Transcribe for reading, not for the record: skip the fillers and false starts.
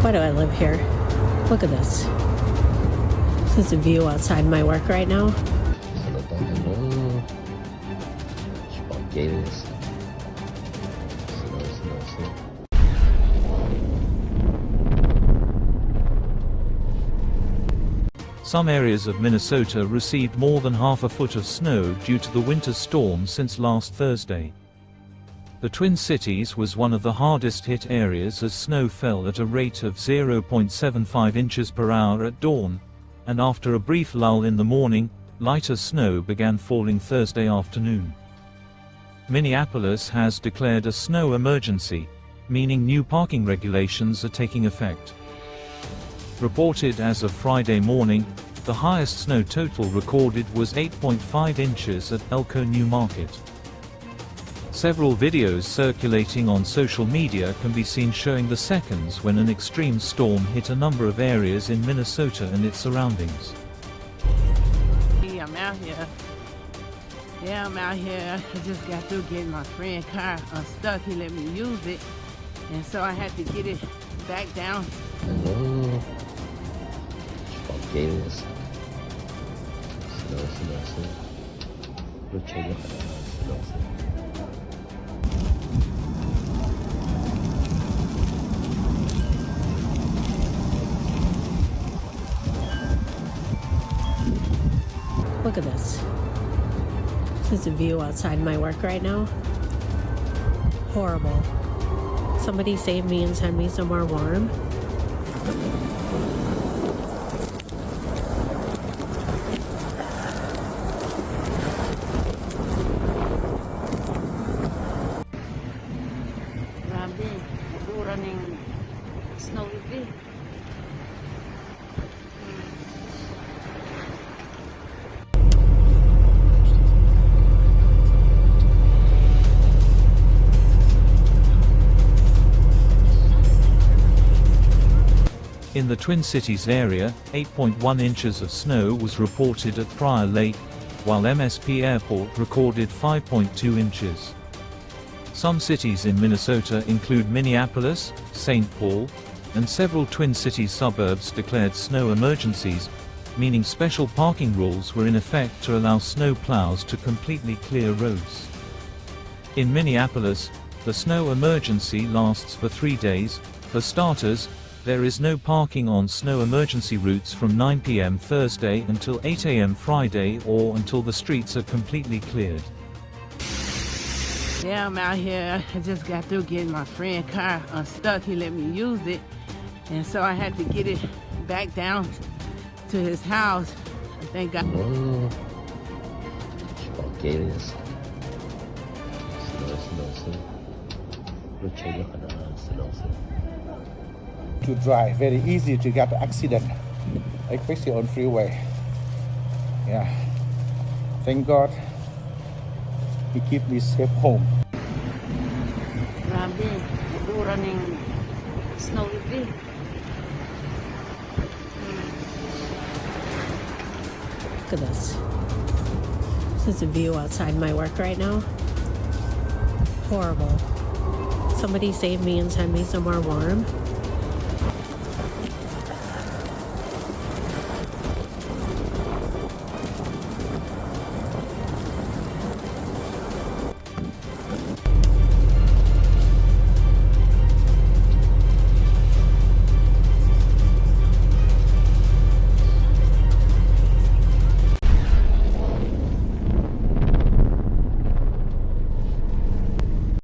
Why do I live here? Look at this. This is the view outside my work right now. Some areas of Minnesota received more than half a foot of snow due to the winter storm since last Thursday. The Twin Cities was one of the hardest hit areas as snow fell at a rate of 0.75 inches per hour at dawn, and after a brief lull in the morning, lighter snow began falling Thursday afternoon. Minneapolis has declared a snow emergency, meaning new parking regulations are taking effect. Reported as of Friday morning, the highest snow total recorded was 8.5 inches at Elko New Market. Several videos circulating on social media can be seen showing the seconds when an extreme storm hit a number of areas in Minnesota and its surroundings. I'm out here. Yeah, I'm out here. I just got through getting my friend's car unstuck. He let me use it, and so I had to get it back down. Look at this. This is the view outside my work right now. Horrible. Somebody save me and send me somewhere warm. Running snow with In the Twin Cities area, 8.1 inches of snow was reported at Prior Lake, while MSP Airport recorded 5.2 inches. Some cities in Minnesota include Minneapolis, St. Paul, and several Twin Cities suburbs declared snow emergencies, meaning special parking rules were in effect to allow snow plows to completely clear roads. In Minneapolis, the snow emergency lasts for 3 days. For starters, there is no parking on snow emergency routes from 9 p.m. Thursday until 8 a.m. Friday or until the streets are completely cleared. Yeah, I'm out here. I just got through getting my friend's car unstuck. He let me use it, and so I had to get it back down to his house. I thank God. To drive, very easy to get accident, especially on freeway. Yeah, thank God He keep me safe home. Running snow with me. Look at this. This is the view outside my work right now. Horrible. Somebody save me and send me somewhere warm.